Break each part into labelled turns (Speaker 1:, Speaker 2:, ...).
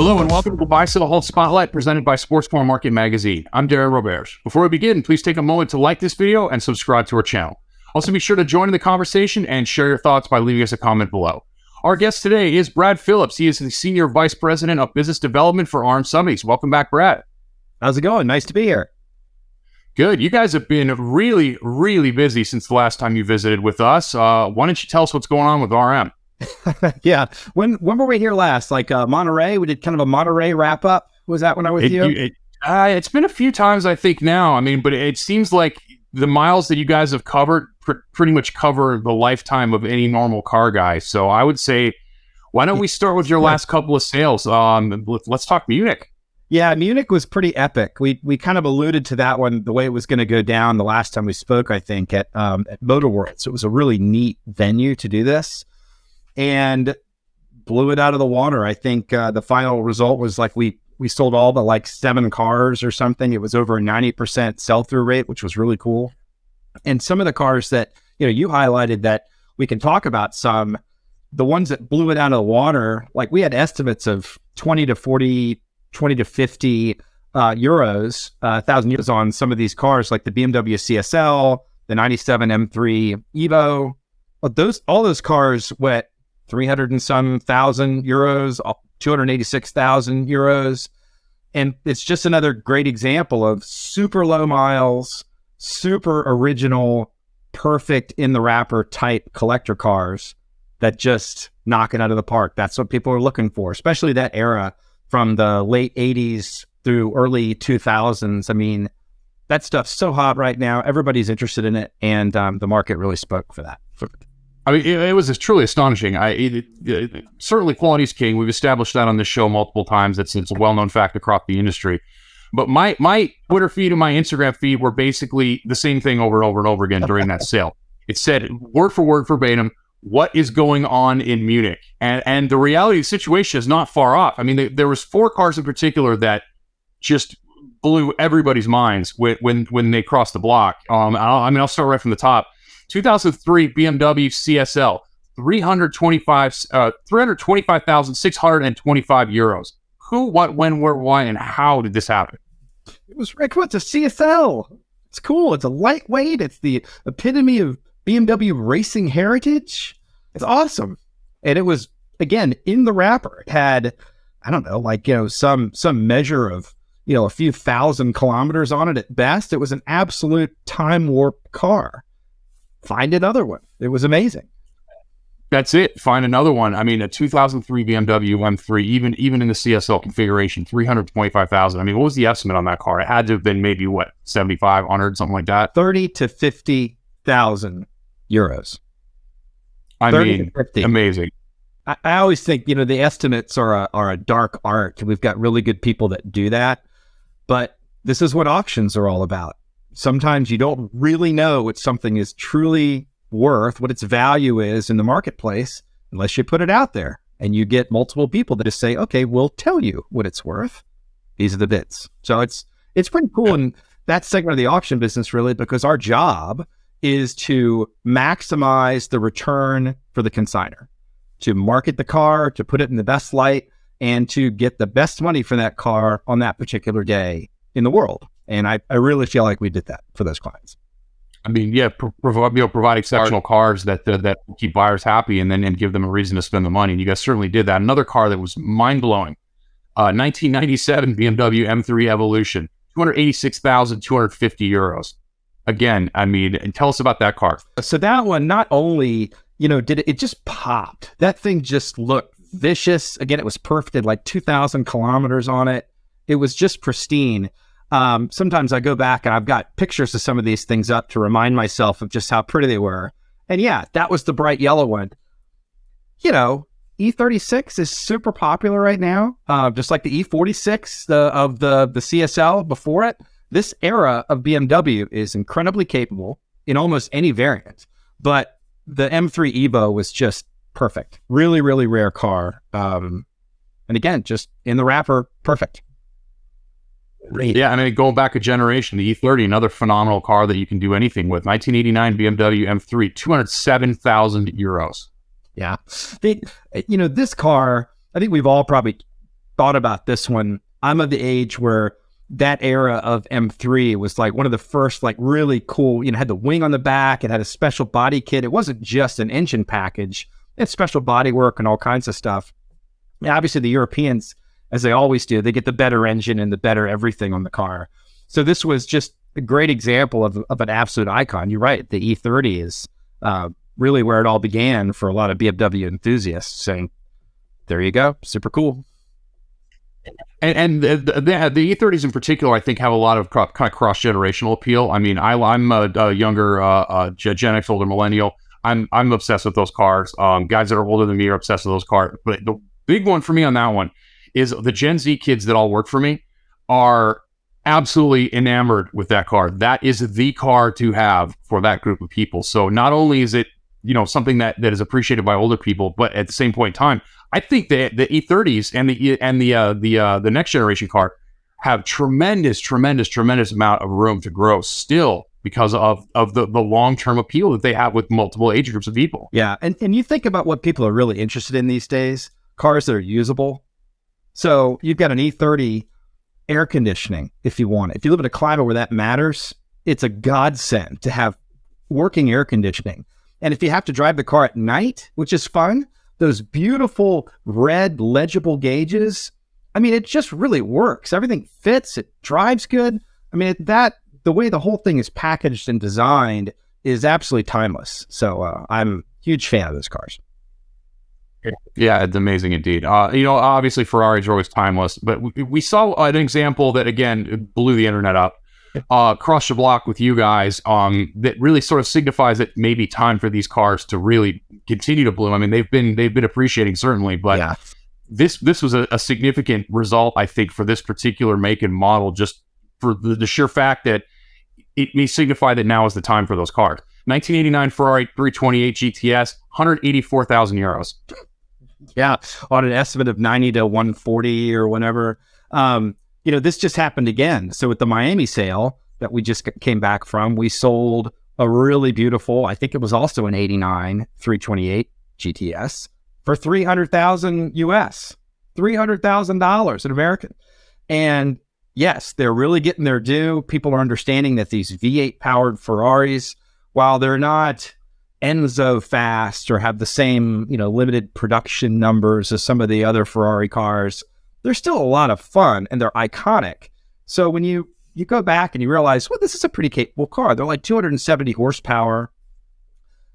Speaker 1: Hello and welcome to the Buy Sell Hold Spotlight presented by Sports Car Market Magazine. I'm Darin Roberge. Before we begin, please take a moment to like this video and subscribe to our channel. Also be sure to join in the conversation and share your thoughts by leaving us a comment below. Our guest today is Brad Phillips. He is the Senior Vice President of Business Development for Armed Sotheby's. Welcome back, Brad.
Speaker 2: How's it going? Nice to be here.
Speaker 1: Good. You guys have been really, really busy since the last time you visited with us. Why don't you tell us what's going on with RM?
Speaker 2: Yeah. When were we here last? Like Monterey? We did kind of a Monterey wrap up. Was that when I was with you?
Speaker 1: It's been a few times, I think now. I mean, but it seems like the miles that you guys have covered pretty much cover the lifetime of any normal car guy. So I would say, why don't we start with your last couple of sales? Let's talk Munich.
Speaker 2: Yeah, Munich was pretty epic. We kind of alluded to that one, the way it was going to go down the last time we spoke, I think, at Motor World. So it was a really neat venue to do this. And blew it out of the water. I think the final result was like we sold all but like 7 cars or something. It was over a 90% sell-through rate, which was really cool. And some of the cars that, you highlighted that we can talk about some, the ones that blew it out of the water, like we had estimates of 20 to 50 euros, 1,000 euros on some of these cars, like the BMW CSL, the 97 M3 Evo. But all those cars went 300 and some thousand euros, 286,000 euros. And it's just another great example of super low miles, super original, perfect in the wrapper type collector cars that just knock it out of the park. That's what people are looking for, especially that era from the late 80s through early 2000s. I mean, that stuff's so hot right now. Everybody's interested in it. And the market really spoke for that.
Speaker 1: I mean, it was truly astonishing. Certainly quality's king. We've established that on this show multiple times. It's a well-known fact across the industry. But my Twitter feed and my Instagram feed were basically the same thing over and over and over again during that sale. It said, word for word, verbatim, what is going on in Munich? And the reality of the situation is not far off. I mean, there was 4 cars in particular that just blew everybody's minds when they crossed the block. I'll start right from the top. 2003 BMW CSL, 325,625 euros. Who, what, when, where, why, and how did this happen?
Speaker 2: It was right. It's a CSL. It's cool. It's a lightweight. It's the epitome of BMW racing heritage. It's awesome. And it was, again, in the wrapper. It had, I don't know, like, some measure of, a few thousand kilometers on it at best. It was an absolute time warp car. Find another one. It was amazing.
Speaker 1: That's it. Find another one. I mean, a 2003 BMW M3, even in the CSL configuration, 325,000. I mean, what was the estimate on that car? It had to have been maybe 7,500, something like that.
Speaker 2: 30 to 50,000 euros.
Speaker 1: I mean, amazing.
Speaker 2: I always think the estimates are a dark art. We've got really good people that do that, but this is what auctions are all about. Sometimes you don't really know what something is truly worth, what its value is in the marketplace, unless you put it out there and you get multiple people that just say, okay, we'll tell you what it's worth. These are the bids. So it's pretty cool in that segment of the auction business, really, because our job is to maximize the return for the consignor, to market the car, to put it in the best light, and to get the best money for that car on that particular day in the world. And I really feel like we did that for those clients.
Speaker 1: I mean, yeah, provide exceptional cars that keep buyers happy and give them a reason to spend the money. And you guys certainly did that. Another car that was mind-blowing, 1997 BMW M3 Evolution, 286,250 euros. Again, I mean, and tell us about that car.
Speaker 2: So that one, not only, did it just popped. That thing just looked vicious. Again, it was perfect. It had like 2,000 kilometers on it. It was just pristine. Sometimes I go back and I've got pictures of some of these things up to remind myself of just how pretty they were. And yeah, that was the bright yellow one. E36 is super popular right now, just like the E46 of the CSL before it. This era of BMW is incredibly capable in almost any variant, but the M3 Evo was just perfect. Really, really rare car. And again, just in the wrapper, perfect.
Speaker 1: Yeah, I mean, going back a generation, the E30, another phenomenal car that you can do anything with. 1989 BMW M3, 207,000 euros.
Speaker 2: Yeah. This car, I think we've all probably thought about this one, I'm of the age where that era of M3 was like one of the first like really cool, had the wing on the back. It had a special body kit. It wasn't just an engine package. It had special body work and all kinds of stuff. And obviously the Europeans, as they always do, they get the better engine and the better everything on the car. So this was just a great example of an absolute icon. You're right. The E30 is really where it all began for a lot of BMW enthusiasts. So there you go. Super cool.
Speaker 1: And the E30s in particular, I think, have a lot of kind of cross-generational appeal. I mean, I'm a younger Gen X, older millennial. I'm obsessed with those cars. Guys that are older than me are obsessed with those cars. But the big one for me on that one is the Gen Z kids that all work for me are absolutely enamored with that car. That is the car to have for that group of people. So not only is it something that is appreciated by older people, but at the same point in time, I think the E30s and the next generation car have tremendous amount of room to grow still because of the long-term appeal that they have with multiple age groups of people.
Speaker 2: Yeah, and you think about what people are really interested in these days, cars that are usable. So you've got an E30 air conditioning if you want it. If you live in a climate where that matters, it's a godsend to have working air conditioning. And if you have to drive the car at night, which is fun, those beautiful red legible gauges, I mean, it just really works. Everything fits. It drives good. I mean, the way the whole thing is packaged and designed is absolutely timeless. So I'm a huge fan of those cars.
Speaker 1: Yeah, it's amazing indeed. Obviously Ferraris are always timeless, but we saw an example that, again, blew the internet up. Across the block with you guys that really sort of signifies that maybe time for these cars to really continue to bloom. I mean, they've been appreciating certainly, but
Speaker 2: yeah.
Speaker 1: This was a significant result, I think, for this particular make and model, just for the sheer fact that it may signify that now is the time for those cars. 1989 Ferrari 328 GTS, 184,000 euros.
Speaker 2: Yeah, on an estimate of 90 to 140 or whatever. This just happened again. So at the Miami sale that we just came back from, we sold a really beautiful, I think it was also an 89 328 GTS for 300,000 US, $300,000 in American. And yes, they're really getting their due. People are understanding that these V8 powered Ferraris, while they're not Enzo fast or have the same, limited production numbers as some of the other Ferrari cars, they're still a lot of fun and they're iconic. So when you go back and you realize, well, this is a pretty capable car. They're like 270 horsepower,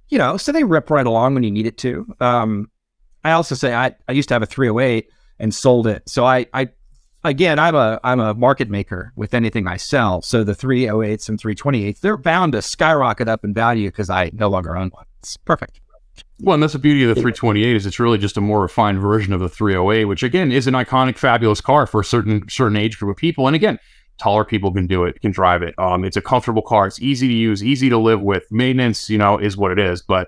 Speaker 2: so they rip right along when you need it to. I also say I used to have a 308 and sold it. So I'm a market maker with anything I sell. So the 308s and 328s, they're bound to skyrocket up in value because I no longer own one. It's perfect.
Speaker 1: Well, and that's the beauty of the 328 is it's really just a more refined version of the 308, which again is an iconic, fabulous car for a certain age group of people. And again, taller people can do it, can drive it. It's a comfortable car. It's easy to use, easy to live with. Maintenance, is what it is. But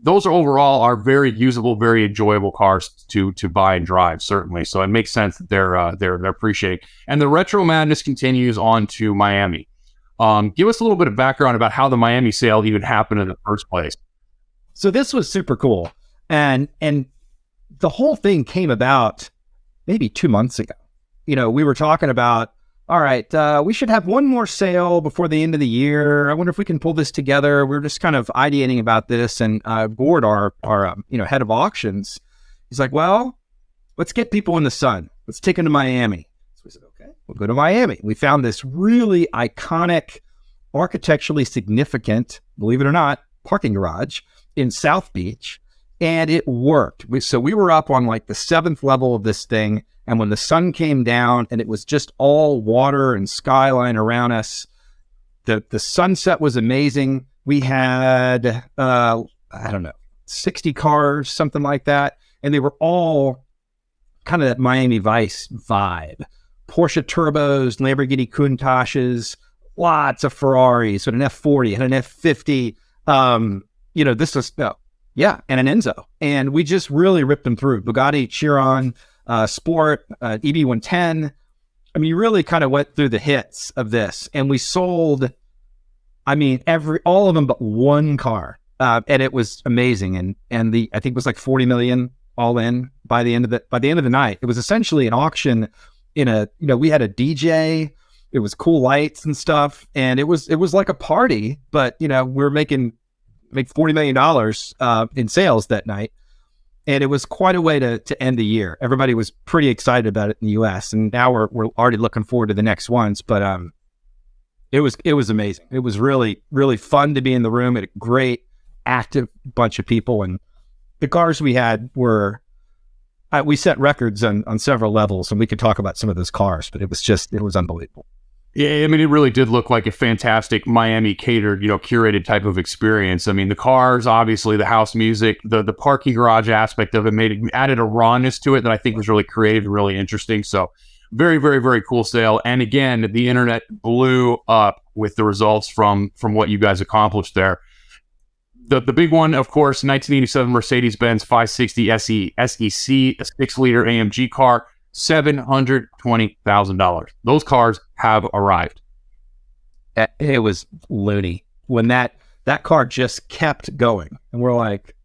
Speaker 1: those are very usable, very enjoyable cars to buy and drive, certainly. So it makes sense that they're appreciating. And the retro madness continues on to Miami. Give us a little bit of background about how the Miami sale even happened in the first place.
Speaker 2: So this was super cool. And the whole thing came about maybe 2 months ago. We were talking about, all right, we should have one more sale before the end of the year. I wonder if we can pull this together. We're just kind of ideating about this, and Gord, our head of auctions, he's like, well, let's get people in the sun. Let's take them to Miami. So we said, okay, we'll go to Miami. We found this really iconic, architecturally significant, believe it or not, parking garage in South Beach, and it worked. So we were up on like the 7th level of this thing, and when the sun came down and it was just all water and skyline around us, the sunset was amazing. We had, 60 cars, something like that, and they were all kind of that Miami Vice vibe. Porsche turbos, Lamborghini Countachs, lots of Ferraris, with an F40 and an F50. This was, and an Enzo. And we just really ripped them through. Bugatti Chiron, Sport, EB110. I mean, you really kind of went through the hits of this. And we sold, all of them but one car. And it was amazing. And I think it was like 40 million all in by the end of the night. It was essentially an auction we had a DJ. It was cool lights and stuff, and it was like a party. But we're make $40 million in sales that night, and it was quite a way to end the year. Everybody was pretty excited about it in the U.S., and now we're already looking forward to the next ones. But it was amazing. It was really, really fun to be in the room. Had a great, active bunch of people, and the cars we had were. We set records on several levels, and we could talk about some of those cars, but it was unbelievable.
Speaker 1: Yeah, I mean, it really did look like a fantastic Miami catered, curated type of experience. I mean, the cars, obviously, the house music, the parking garage aspect of it added a rawness to it that I think was really creative and really interesting. So very, very, very cool sale. And again, the internet blew up with the results from what you guys accomplished there. The big one, of course, 1987 Mercedes-Benz 560 SEC, a 6-liter AMG car, $720,000. Those cars have arrived.
Speaker 2: It was loony when that car just kept going, and we're like,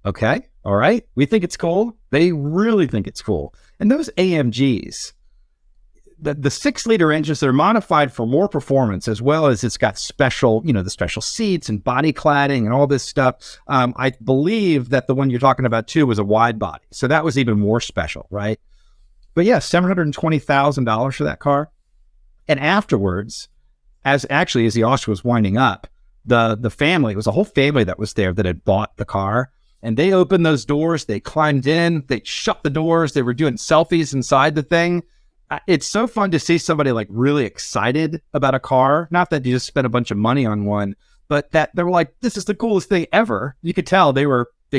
Speaker 2: okay, all right, we think it's cool. They really think it's cool. And those AMGs, the 6-liter engines, they're modified for more performance, as well as it's got special, the special seats and body cladding and all this stuff. I believe that the one you're talking about too was a wide body, so that was even more special, right? But yeah, $720,000 for that car. And afterwards, as the auction was winding up, the family, it was a whole family that was there that had bought the car, and they opened those doors, they climbed in, they shut the doors, they were doing selfies inside the thing. It's so fun to see somebody like really excited about a car. Not that you just spent a bunch of money on one, but that they were like, this is the coolest thing ever. You could tell they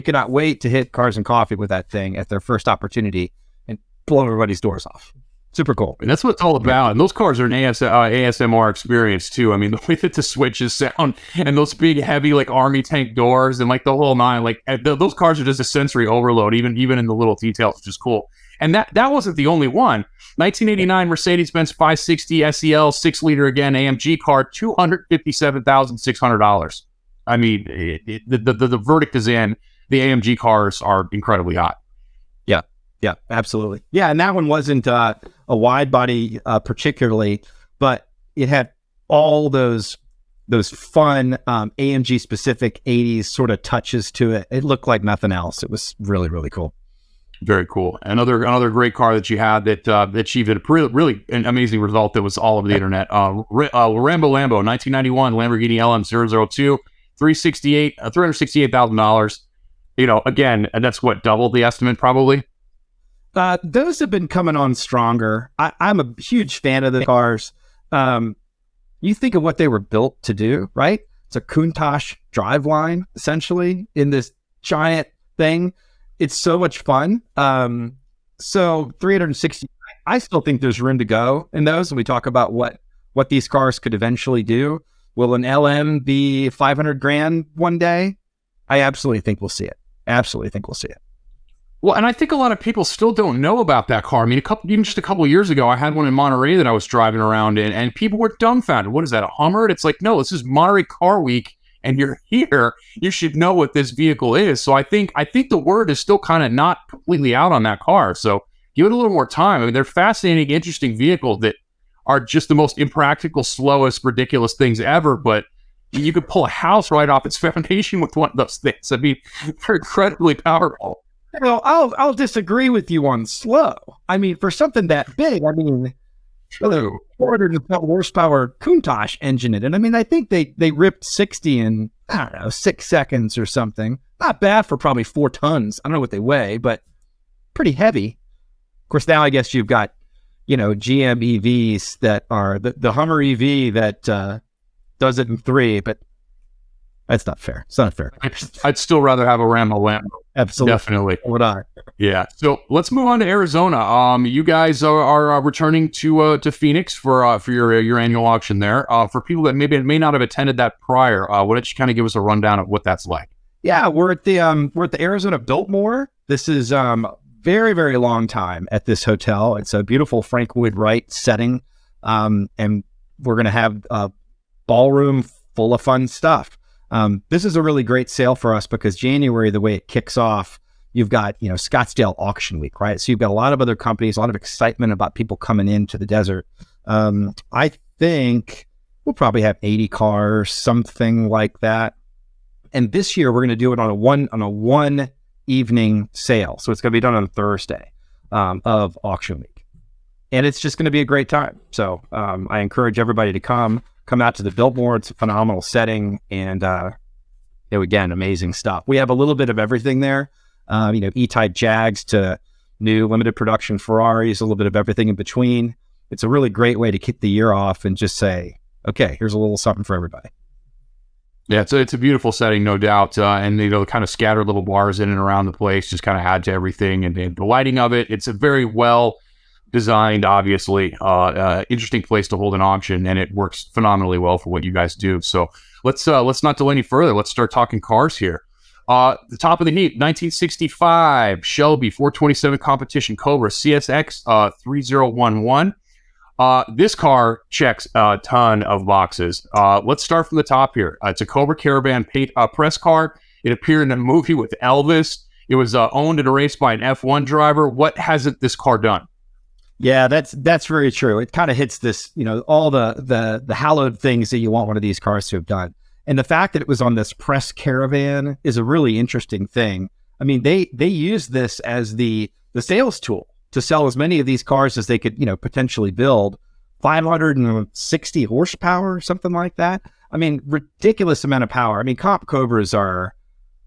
Speaker 2: could not wait to hit Cars and Coffee with that thing at their first opportunity and blow everybody's doors off. Super cool.
Speaker 1: And that's what it's all about. And those cars are an ASMR experience too. I mean, the way that the switches sound and those big, heavy, like army tank doors and like the whole nine, like those cars are just a sensory overload, even in the little details, which is cool. And that wasn't the only one. 1989 Mercedes-Benz 560 SEL 6-liter again AMG car, $257,600. I mean, the verdict is in. The AMG cars are incredibly hot.
Speaker 2: Yeah, absolutely. Yeah, and that one wasn't a wide body particularly, but it had all those fun AMG specific 80s sort of touches to it. It looked like nothing else. It was really, really cool.
Speaker 1: Very cool. Another great car that you had that achieved a really an amazing result that was all over the internet. Lambo 1991 Lamborghini LM002, $368,000. Again, and that's what, double the estimate probably.
Speaker 2: Those have been coming on stronger. I'm a huge fan of the cars. You think of what they were built to do, right? It's a Countach driveline, essentially, in this giant thing. It's so much fun. So 360, I still think there's room to go in those. And we talk about what these cars could eventually do. Will an LM be $500,000 one day? I absolutely think we'll see it.
Speaker 1: Well, and I think a lot of people still don't know about that car. I mean, just a couple of years ago, I had one in Monterey that I was driving around in, and people were dumbfounded. What is that, a Hummer? And it's like, no, this is Monterey Car Week, and you're here. You should know what this vehicle is. So I think the word is still kind of not completely out on that car. So give it a little more time. I mean, they're fascinating, interesting vehicles that are just the most impractical, slowest, ridiculous things ever. But you could pull a house right off its foundation with one of those things. I mean, they're incredibly powerful.
Speaker 2: Well, I'll disagree with you on slow. I mean, for something that big, 400 horsepower Countach engine in it. And I mean, I think they ripped 60 in, 6 seconds or something. Not bad for probably 4 tons. I don't know what they weigh, but pretty heavy. Of course, now I guess you've got, GM EVs that are the Hummer EV that does it in 3, but that's not fair. It's not fair.
Speaker 1: I'd still rather have a Lambo.
Speaker 2: Absolutely.
Speaker 1: Definitely.
Speaker 2: Would I?
Speaker 1: Yeah. So let's move on to Arizona. You guys are returning to Phoenix for your annual auction there. For people that may not have attended that prior, why don't you kind of give us a rundown of what that's like?
Speaker 2: Yeah, we're at the Arizona Biltmore. This is very, very long time at this hotel. It's a beautiful Frank Lloyd Wright setting, and we're going to have a ballroom full of fun stuff. This is a really great sale for us because January, the way it kicks off, You've got, Scottsdale Auction Week, right? So you've got a lot of other companies, a lot of excitement about people coming into the desert. I think we'll probably have 80 cars, something like that. And this year we're going to do it on a one evening sale. So it's going to be done on Thursday of Auction Week. And it's just going to be a great time. So I encourage everybody to come out to the billboard. It's a phenomenal setting. And again, amazing stuff. We have a little bit of everything there. E-Type Jags to new limited production Ferraris, a little bit of everything in between. It's a really great way to kick the year off and just say, okay, here's a little something for everybody.
Speaker 1: Yeah, it's a beautiful setting, no doubt. And, kind of scattered little bars in and around the place, just kind of add to everything. And the lighting of it, it's a very well designed, obviously, interesting place to hold an auction, and it works phenomenally well for what you guys do. So let's not delay any further. Let's start talking cars here. The top of the heap, 1965 Shelby 427 Competition Cobra CSX 3011. This car checks a ton of boxes. Let's start from the top here. It's a Cobra Caravan press car. It appeared in a movie with Elvis. It was owned and raced by an F1 driver. What hasn't this car done?
Speaker 2: Yeah, that's very true. It kind of hits this, all the hallowed things that you want one of these cars to have done. And the fact that it was on this press caravan is a really interesting thing. I mean, they use this as the sales tool to sell as many of these cars as they could, potentially build. 560 horsepower, something like that. I mean, ridiculous amount of power. I mean, comp Cobras are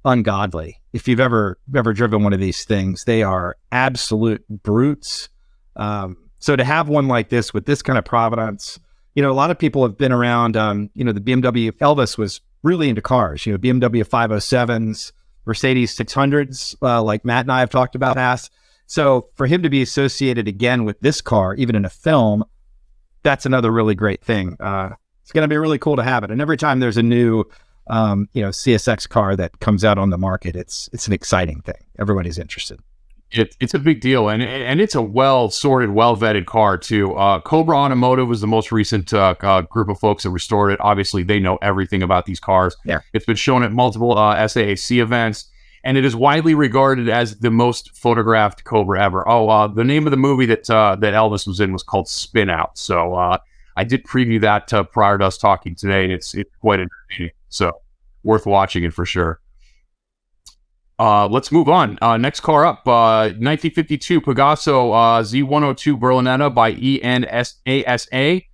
Speaker 2: ungodly. If you've ever driven one of these things, they are absolute brutes. So to have one like this with this kind of provenance, a lot of people have been around, the BMW. Elvis was really into cars, BMW 507s, Mercedes 600s, like Matt and I have talked about past. So for him to be associated again with this car, even in a film, that's another really great thing. It's going to be really cool to have it. And every time there's a new, CSX car that comes out on the market, it's an exciting thing. Everybody's interested.
Speaker 1: It's a big deal, and it's a well-sorted, well-vetted car, too. Cobra Automotive was the most recent group of folks that restored it. Obviously, they know everything about these cars.
Speaker 2: Yeah. It's
Speaker 1: been shown at multiple SAAC events, and it is widely regarded as the most photographed Cobra ever. The name of the movie that Elvis was in was called Spin Out. So I did preview that prior to us talking today, and it's quite entertaining. So worth watching it for sure. Let's move on. Next car up, 1952 Pegaso Z102 Berlinetta by ENSASA.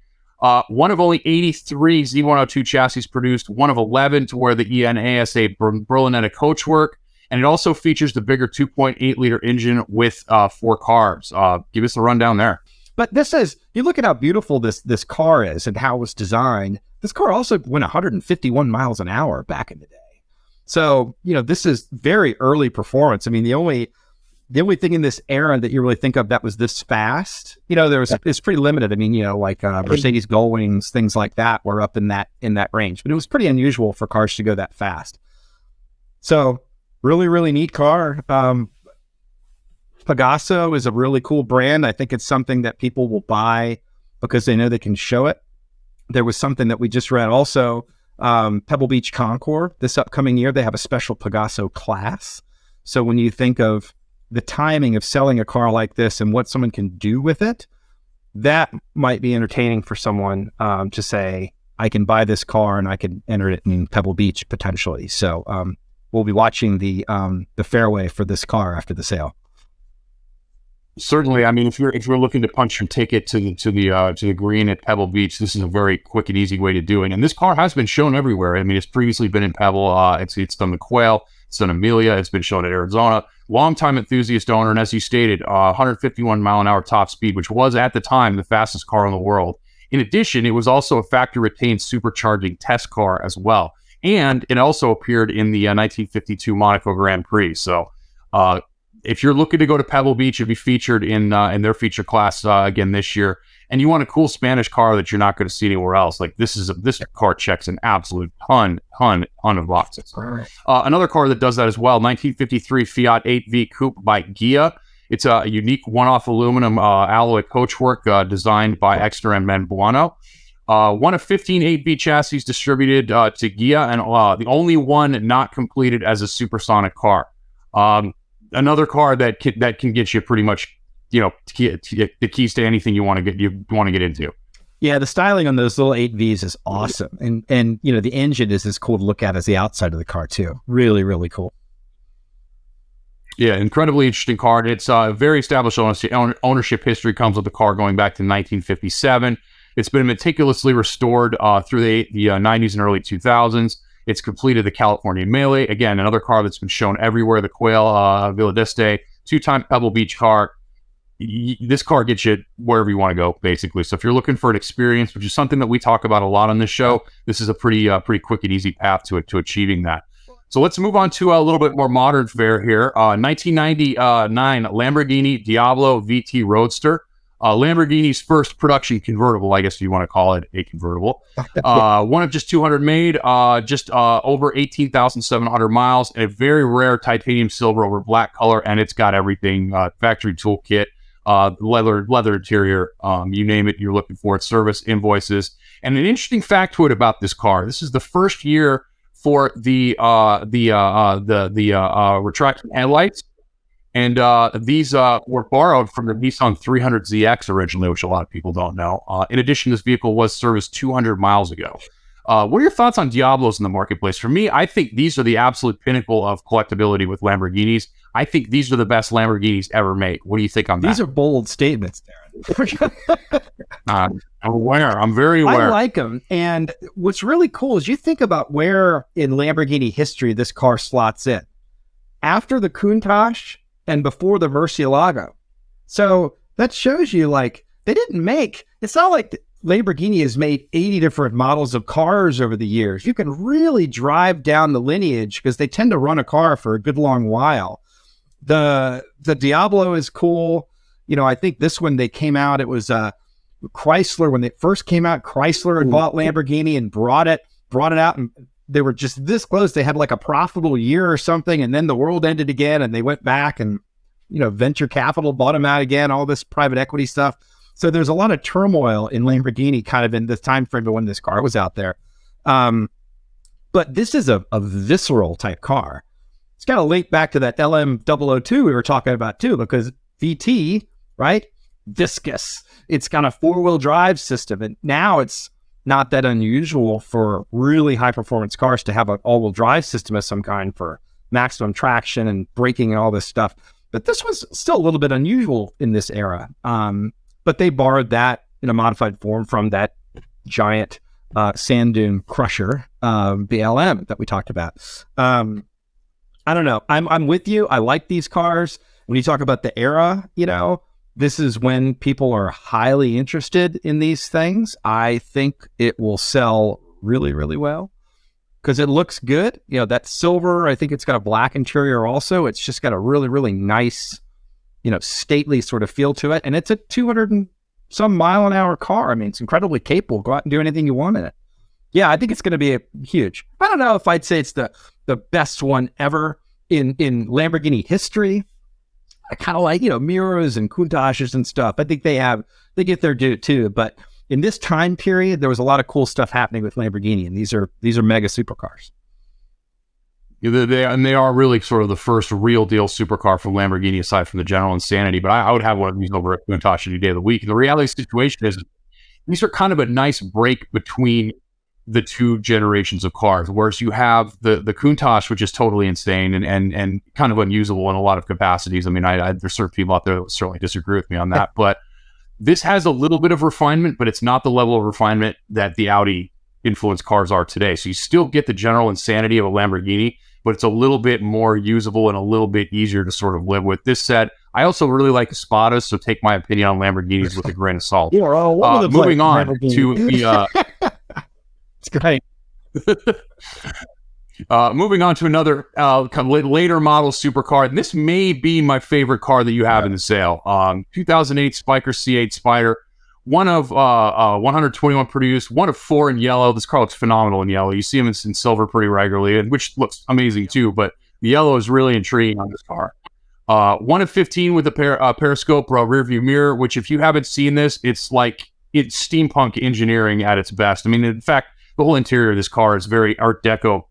Speaker 1: One of only 83 Z102 chassis produced, one of 11 to wear the ENASA Berlinetta coachwork, and it also features the bigger 2.8-liter engine with 4 carbs. Give us a rundown there.
Speaker 2: But this is, you look at how beautiful this car is and how it was designed. This car also went 151 miles an hour back in the day. So, this is very early performance. I mean, the only thing in this era that you really think of that was this fast, it's pretty limited. I mean, like Mercedes Gullwings, things like that were up in that range, but it was pretty unusual for cars to go that fast. So really, really neat car. Pegaso is a really cool brand. I think it's something that people will buy because they know they can show it. There was something that we just read also, Pebble Beach Concours. This upcoming year, they have a special Pegaso class. So when you think of the timing of selling a car like this and what someone can do with it, that might be entertaining for someone to say, I can buy this car and I can enter it in Pebble Beach potentially. So we'll be watching the fairway for this car after the sale.
Speaker 1: Certainly, I mean, if you're looking to punch your ticket to the green at Pebble Beach, this is a very quick and easy way to do it. And this car has been shown everywhere. I mean, it's previously been in Pebble. It's done the Quail. It's done Amelia. It's been shown at Arizona. Longtime enthusiast owner, and as you stated, 151 mile an hour top speed, which was at the time the fastest car in the world. In addition, it was also a factory-retained supercharging test car as well, and it also appeared in the 1952 Monaco Grand Prix. So. If you're looking to go to Pebble Beach and be featured in their feature class again this year, and you want a cool Spanish car that you're not going to see anywhere else, like this car checks an absolute ton of boxes. Another car that does that as well, 1953 Fiat 8V Coupe by Ghia. It's a unique one-off aluminum alloy coachwork designed by Exner and Menbuano. One of 15 8V chassis distributed to Ghia, and the only one not completed as a supersonic car. another car that can get you pretty much, the keys to anything you want to get into.
Speaker 2: Yeah, the styling on those little 8Vs is awesome. And the engine is as cool to look at as the outside of the car too. Really, really cool.
Speaker 1: Yeah, incredibly interesting car. It's very established ownership history, comes with the car going back to 1957. It's been meticulously restored through the 90s and early 2000s. It's completed the California Melee. Again, another car that's been shown everywhere. The Quail Villa d'Este, 2-time Pebble Beach car. This car gets you wherever you want to go, basically. So if you're looking for an experience, which is something that we talk about a lot on this show, this is a pretty quick and easy path to achieving that. So let's move on to a little bit more modern fare here. 1999 Lamborghini Diablo VT Roadster. Lamborghini's first production convertible, I guess if you want to call it a convertible. One of just 200 made, just over 18,700 miles, and a very rare titanium silver over black color, and it's got everything, factory toolkit, leather interior, you name it, you're looking for it, service, invoices. And an interesting factoid about this car, this is the first year for the retracting headlights. And these were borrowed from the Nissan 300ZX originally, which a lot of people don't know. In addition, this vehicle was serviced 200 miles ago. What are your thoughts on Diablos in the marketplace? For me, I think these are the absolute pinnacle of collectability with Lamborghinis. I think these are the best Lamborghinis ever made. What do you think on that?
Speaker 2: These are bold statements, Darin.
Speaker 1: I'm aware. I'm very aware.
Speaker 2: I like them. And what's really cool is you think about where in Lamborghini history this car slots in. After the Countach and before the Murcielago. So that shows you, like, they didn't make, it's not like Lamborghini has made 80 different models of cars over the years. You can really drive down the lineage because they tend to run a car for a good long while. The Diablo is cool. I think this one, they came out, it was Chrysler. When they first came out, Chrysler had bought Lamborghini and brought it out, and they were just this close. They had like a profitable year or something, and then the world ended again, and they went back and, venture capital bought them out again, all this private equity stuff. So there's a lot of turmoil in Lamborghini kind of in the time frame of when this car was out there. But this is a visceral type car. It's got a link back to that LM002 we were talking about too, because VT, right? Viscous. It's got a 4-wheel drive system, and now it's not that unusual for really high performance cars to have an all-wheel drive system of some kind for maximum traction and braking and all this stuff. But this was still a little bit unusual in this era. But they borrowed that in a modified form from that giant sand dune crusher, BLM that we talked about. I don't know. I'm with you. I like these cars. When you talk about the era, this is when people are highly interested in these things. I think it will sell really, really well because it looks good. That silver, I think it's got a black interior also. It's just got a really, really nice, stately sort of feel to it. And it's a 200 and some mile an hour car. I mean, it's incredibly capable. Go out and do anything you want in it. Yeah, I think it's going to be huge. I don't know if I'd say it's the best one ever in Lamborghini history. I kind of like, Miros and Countaches and stuff. I think they get their due too. But in this time period, there was a lot of cool stuff happening with Lamborghini, and these are mega supercars.
Speaker 1: They are really sort of the first real deal supercar from Lamborghini, aside from the general insanity. But I would have one of these over at Countach any day of the week. The reality of the situation is these are kind of a nice break between the two generations of cars, whereas you have the Countach, which is totally insane and kind of unusable in a lot of capacities. I mean, there's certain people out there that would certainly disagree with me on that, but this has a little bit of refinement, but it's not the level of refinement that the Audi influenced cars are today. So you still get the general insanity of a Lamborghini, but it's a little bit more usable and a little bit easier to sort of live with. This said, I also really like Espadas, so take my opinion on Lamborghinis with a grain of salt. Moving on to the...
Speaker 2: It's great.
Speaker 1: Moving on to another later model supercar. And this may be my favorite car that you have in the sale. 2008 Spyker C8 Spider. One of 121 produced, one of 4 in yellow. This car looks phenomenal in yellow. You see them in silver pretty regularly, and which looks amazing too. But the yellow is really intriguing on this car. 1 of 15 with a periscope rear view mirror, which if you haven't seen this, it's steampunk engineering at its best. I mean, in fact, the whole interior of this car is very Art Deco,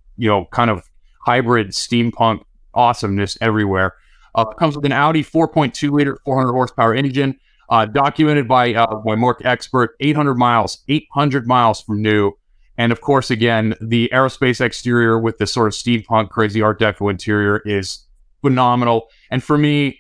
Speaker 1: kind of hybrid steampunk awesomeness everywhere. Comes with an Audi 4.2 liter, 400 horsepower engine, documented by Mark Expert, 800 miles from new. And of course, again, the aerospace exterior with this sort of steampunk, crazy Art Deco interior is phenomenal. And for me,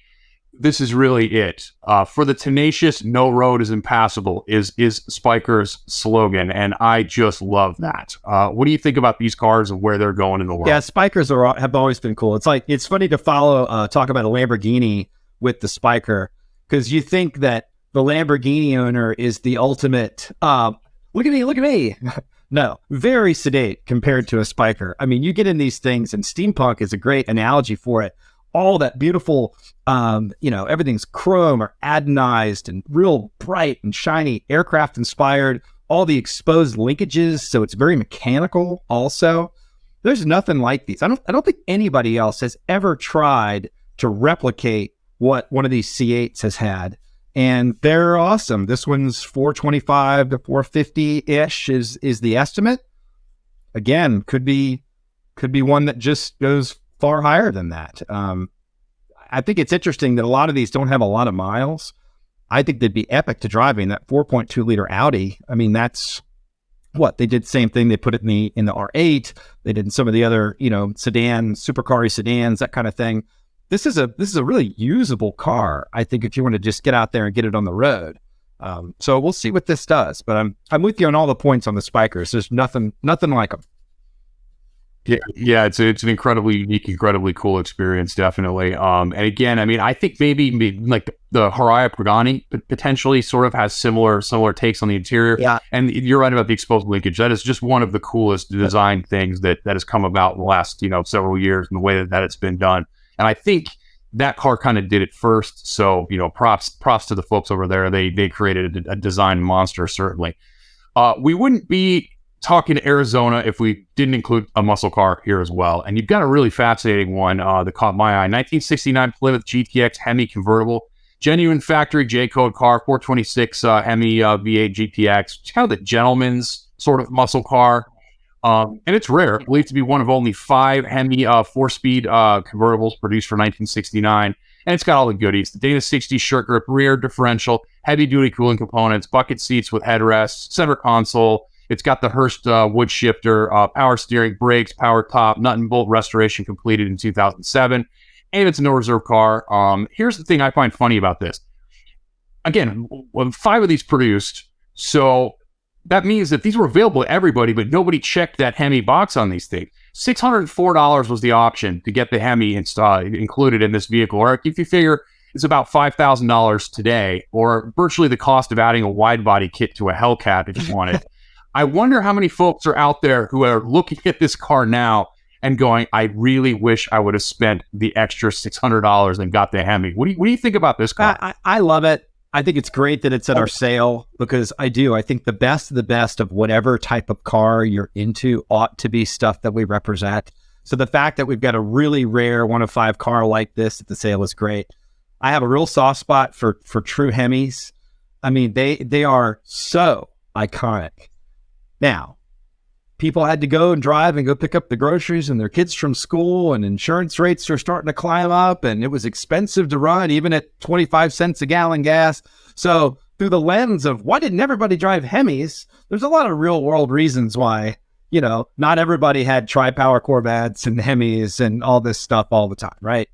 Speaker 1: this is really it. For the tenacious, no road is impassable is Spyker's slogan, and I just love that. What do you think about these cars and where they're going in the world?
Speaker 2: Yeah, Spykers have always been cool. It's funny to talk about a Lamborghini with the Spyker, because you think that the Lamborghini owner is the ultimate, look at me. No, very sedate compared to a Spyker. I mean, you get in these things, and steampunk is a great analogy for it. All that beautiful, everything's chrome or anodized and real bright and shiny, aircraft inspired, all the exposed linkages. So it's very mechanical also. There's nothing like these. I don't think anybody else has ever tried to replicate what one of these C8s has had. And they're awesome. This one's 425 to 450-ish is the estimate. Again, could be one that just goes far higher than that. I think it's interesting that a lot of these don't have a lot of miles. I think they'd be epic to driving. That 4.2 liter Audi, I mean, that's what they did. The same thing. They put it in the R8. They did in some of the other, sedan, supercar sedans, that kind of thing. This is a really usable car, I think, if you want to just get out there and get it on the road. So we'll see what this does. But I'm with you on all the points on the Spykers. There's nothing like them.
Speaker 1: Yeah, it's an incredibly unique, incredibly cool experience, definitely. And again, I mean, I think maybe like the Haraya Pagani potentially sort of has similar takes on the interior.
Speaker 2: Yeah.
Speaker 1: And you're right about the exposed linkage. That is just one of the coolest design things that has come about in the last several years, and the way that it's been done. And I think that car kind of did it first. So props to the folks over there. They created a design monster, certainly. We wouldn't be talking Arizona if we didn't include a muscle car here as well. And you've got a really fascinating one that caught my eye. 1969 Plymouth GTX Hemi convertible, genuine factory J-code car, 426 Hemi V8 GTX. It's kind of the gentleman's sort of muscle car. And it's rare, believed to be one of only 5 Hemi 4-speed convertibles produced for 1969. And it's got all the goodies: the Dana 60 shirt grip, rear differential, heavy-duty cooling components, bucket seats with headrests, center console. It's got the Hurst wood shifter, power steering, brakes, power top, nut and bolt restoration completed in 2007. And it's a no-reserve car. Here's the thing I find funny about this. Again, 5 of these produced, so that means that these were available to everybody, but nobody checked that Hemi box on these things. $604 was the option to get the Hemi included in this vehicle. Or if you figure it's about $5,000 today, or virtually the cost of adding a wide-body kit to a Hellcat if you wanted. I wonder how many folks are out there who are looking at this car now and going, I really wish I would have spent the extra $600 and got the Hemi. What do you think about this car?
Speaker 2: I love it. I think it's great that it's at our sale, because I think the best of whatever type of car you're into ought to be stuff that we represent. So the fact that we've got a really rare 1 of 5 car like this at the sale is great. I have a real soft spot for true Hemis. I mean, they are so iconic. Now, people had to go and drive and go pick up the groceries and their kids from school, and insurance rates are starting to climb up, and it was expensive to run even at 25 cents a gallon gas. So through the lens of why didn't everybody drive Hemis, there's a lot of real world reasons why, not everybody had tri-power Corvettes and Hemis and all this stuff all the time, right?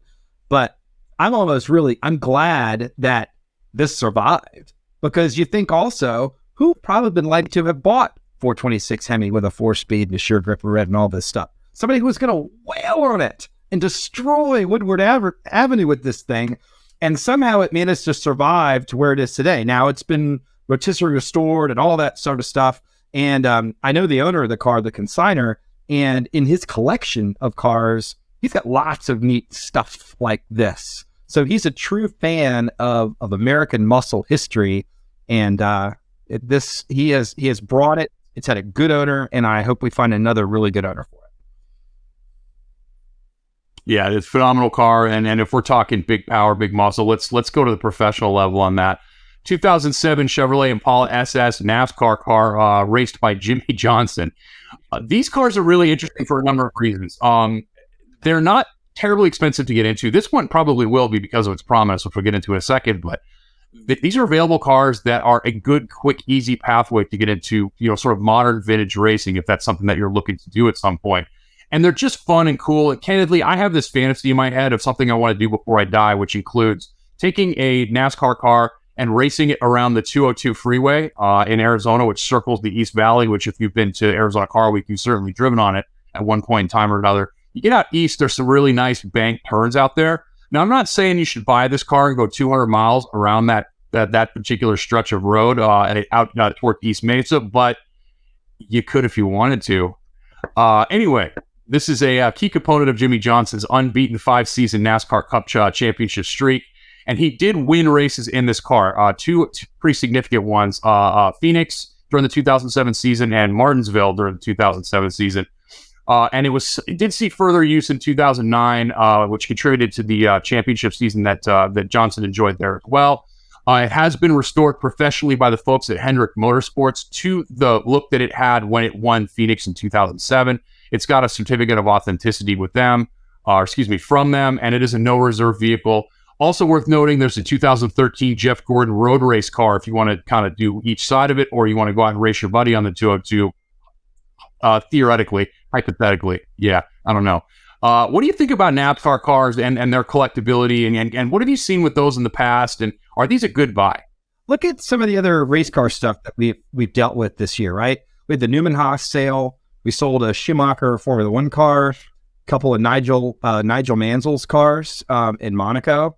Speaker 2: But I'm glad that this survived, because you think also, who probably been like to have bought 426 Hemi with a 4-speed and a sheer grip red and all this stuff? Somebody who was going to wail on it and destroy Woodward Avenue with this thing, and somehow it managed to survive to where it is today. Now it's been rotisserie restored and all that sort of stuff. And I know the owner of the car, the consignor, and in his collection of cars, he's got lots of neat stuff like this. So he's a true fan of American muscle history, and he has brought it. It's had a good owner, and I hope we find another really good owner for it.
Speaker 1: Yeah, it's a phenomenal car, and if we're talking big power, big muscle, let's go to the professional level on that. 2007 Chevrolet Impala SS NASCAR car, raced by Jimmy Johnson. These cars are really interesting for a number of reasons. They're not terribly expensive to get into. This one probably will be because of its prominence, which we'll get into in a second, but these are available cars that are a good, quick, easy pathway to get into, sort of modern vintage racing, if that's something that you're looking to do at some point. And they're just fun and cool. And candidly, I have this fantasy in my head of something I want to do before I die, which includes taking a NASCAR car and racing it around the 202 freeway in Arizona, which circles the East Valley, which if you've been to Arizona Car Week, you've certainly driven on it at one point in time or another. You get out east, there's some really nice bank turns out there. Now, I'm not saying you should buy this car and go 200 miles around that particular stretch of road out toward East Mesa, but you could if you wanted to. Anyway, this is a key component of Jimmie Johnson's unbeaten 5-season NASCAR Cup championship streak, and he did win races in this car, two pretty significant ones, Phoenix during the 2007 season and Martinsville during the 2007 season. And it did see further use in 2009, which contributed to the championship season that Johnson enjoyed there as well. It has been restored professionally by the folks at Hendrick Motorsports to the look that it had when it won Phoenix in 2007. It's got a certificate of authenticity with them, from them, and it is a no reserve vehicle. Also worth noting, there's a 2013 Jeff Gordon road race car if you want to kind of do each side of it, or you want to go out and race your buddy on the 202. Theoretically, hypothetically, yeah, I don't know. What do you think about NASCAR cars and their collectability, and what have you seen with those in the past, and are these a good buy?
Speaker 2: Look at some of the other race car stuff that we've dealt with this year, right? We had the Newman Haas sale. We sold a Schumacher Formula One car, a couple of Nigel Mansell's cars in Monaco.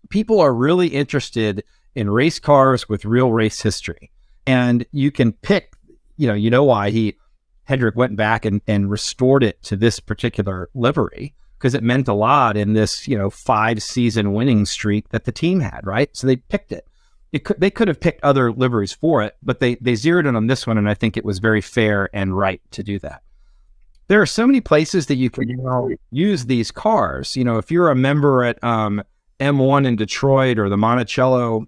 Speaker 2: People are really interested in race cars with real race history, and you can pick. You know why Hendrick went back and restored it to this particular livery, because it meant a lot in this 5-season winning streak that the team had, right? So they picked it. They could have picked other liveries for it, but they zeroed in on this one, and I think it was very fair and right to do that. There are so many places that you can use these cars. If you're a member at M1 in Detroit or the Monticello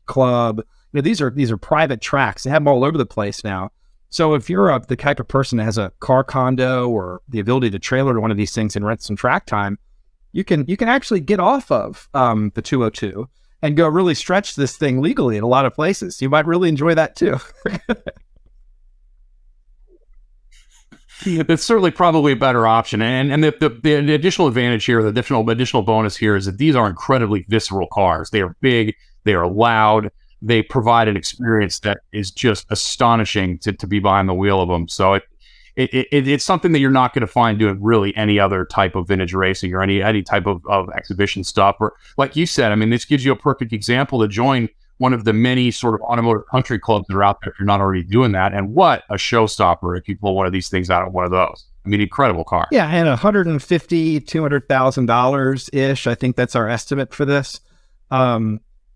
Speaker 2: Club, these are private tracks. They have them all over the place now. So if you're the type of person that has a car condo or the ability to trailer to one of these things and rent some track time, you can actually get off of the 202 and go really stretch this thing legally in a lot of places. You might really enjoy that too.
Speaker 1: That's certainly probably a better option. And the additional advantage here, the additional bonus here is that these are incredibly visceral cars. They are big, they are loud, they provide an experience that is just astonishing to be behind the wheel of them. So it's something that you're not going to find doing really any other type of vintage racing or any type of exhibition stuff. Or like you said, this gives you a perfect example to join one of the many sort of automotive country clubs that are out there if you're not already doing that. And what a showstopper if you pull one of these things out of one of those. Incredible car.
Speaker 2: Yeah, and $150,000, $200,000 ish. I think that's our estimate for this.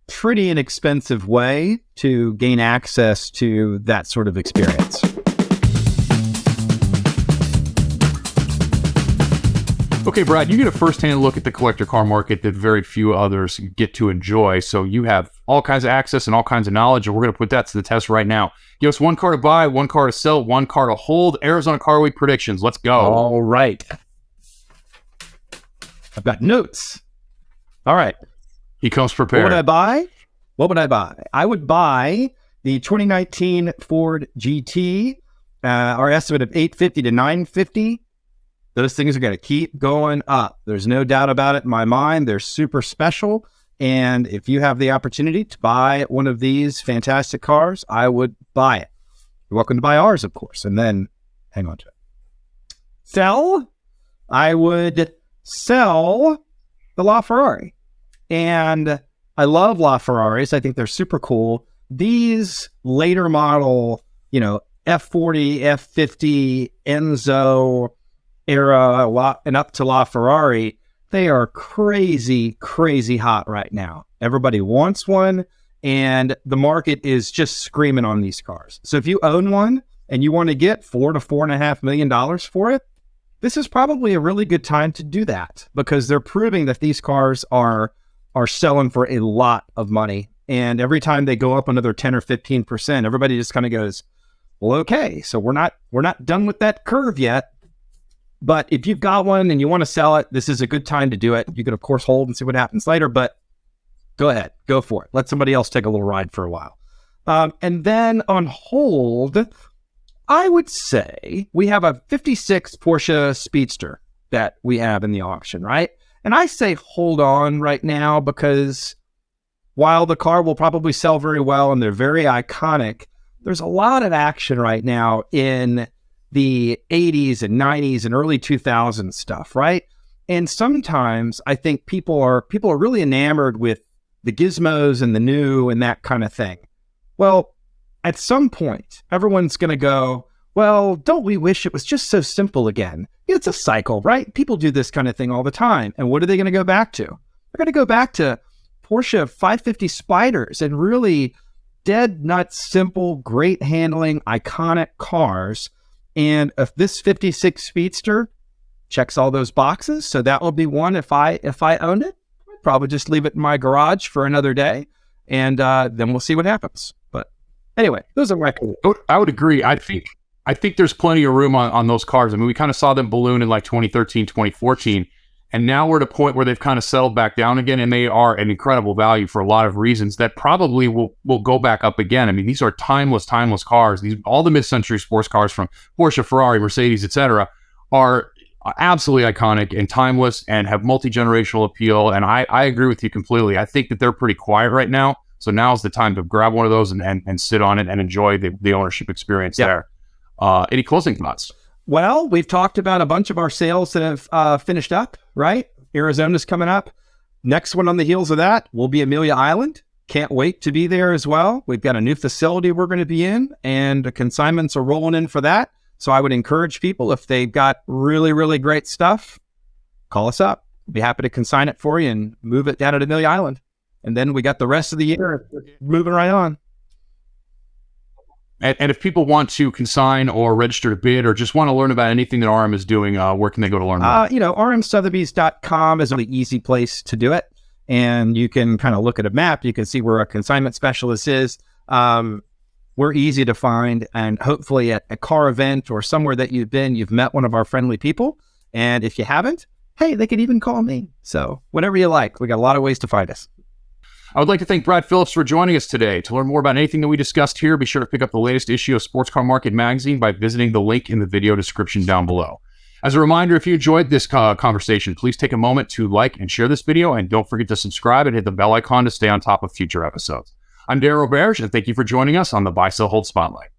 Speaker 2: Pretty inexpensive way to gain access to that sort of experience.
Speaker 1: Okay, Brad, you get a first-hand look at the collector car market that very few others get to enjoy. So you have all kinds of access and all kinds of knowledge, and we're going to put that to the test right now. Give us one car to buy, one car to sell, one car to hold. Arizona Car Week predictions. Let's go.
Speaker 2: All right. I've got notes. All right.
Speaker 1: He comes prepared.
Speaker 2: What would I buy? I would buy the 2019 Ford GT, our estimate of $850 to $950. Those things are going to keep going up. There's no doubt about it in my mind. They're super special. And if you have the opportunity to buy one of these fantastic cars, I would buy it. You're welcome to buy ours, of course, and then hang on to it. Sell? I would sell the LaFerrari. And I love LaFerraris. I think they're super cool. These later model, F40, F50, Enzo era, and up to LaFerrari, they are crazy, crazy hot right now. Everybody wants one, and the market is just screaming on these cars. So if you own one and you want to get $4 to $4.5 million for it, this is probably a really good time to do that, because they're proving that these cars are selling for a lot of money. And every time they go up another 10 or 15%, everybody just kind of goes, well, okay, so we're not done with that curve yet. But if you've got one and you want to sell it, this is a good time to do it. You can, of course, hold and see what happens later, but go ahead, go for it. Let somebody else take a little ride for a while. And then on hold, I would say we have a 56 Porsche Speedster that we have in the auction, right? And I say hold on right now because while the car will probably sell very well and they're very iconic, there's a lot of action right now in the 80s and 90s and early 2000s stuff, right? And sometimes I think people are really enamored with the gizmos and the new and that kind of thing. Well, at some point, everyone's going to go, well, don't we wish it was just so simple again? It's a cycle, right? People do this kind of thing all the time. And what are they going to go back to? They're going to go back to Porsche 550 Spyders and really dead nuts, simple, great handling, iconic cars. And if this 56 Speedster checks all those boxes, so that will be one if I owned it, I'd probably just leave it in my garage for another day, and then we'll see what happens. But anyway, those are my comments.
Speaker 1: I would agree. I think there's plenty of room on those cars. I mean, we kind of saw them balloon in like 2013, 2014, and now we're at a point where they've kind of settled back down again, and they are an incredible value for a lot of reasons that probably will go back up again. I mean, these are timeless cars. All the mid-century sports cars from Porsche, Ferrari, Mercedes, etc., are absolutely iconic and timeless and have multi-generational appeal. And I agree with you completely. I think that they're pretty quiet right now. So now's the time to grab one of those and sit on it and enjoy the ownership experience there. Any closing thoughts?
Speaker 2: Well, we've talked about a bunch of our sales that have finished up, right? Arizona's coming up. Next one on the heels of that will be Amelia Island. Can't wait to be there as well. We've got a new facility we're going to be in, and the consignments are rolling in for that. So I would encourage people, if they've got really, really great stuff, call us up. Be happy to consign it for you and move it down at Amelia Island. And then we got the rest of the year moving right on.
Speaker 1: And if people want to consign or register to bid or just want to learn about anything that RM is doing, where can they go to learn more?
Speaker 2: rmsotheby's.com is a really easy place to do it. And you can kind of look at a map. You can see where a consignment specialist is. We're easy to find. And hopefully at a car event or somewhere that you've been, you've met one of our friendly people. And if you haven't, hey, they could even call me. So whatever you like, we got a lot of ways to find us.
Speaker 1: I would like to thank Brad Phillips for joining us today. To learn more about anything that we discussed here, be sure to pick up the latest issue of Sports Car Market Magazine by visiting the link in the video description down below. As a reminder, if you enjoyed this conversation, please take a moment to like and share this video, and don't forget to subscribe and hit the bell icon to stay on top of future episodes. I'm Darin Roberge, and thank you for joining us on the Buy, Sell, Hold Spotlight.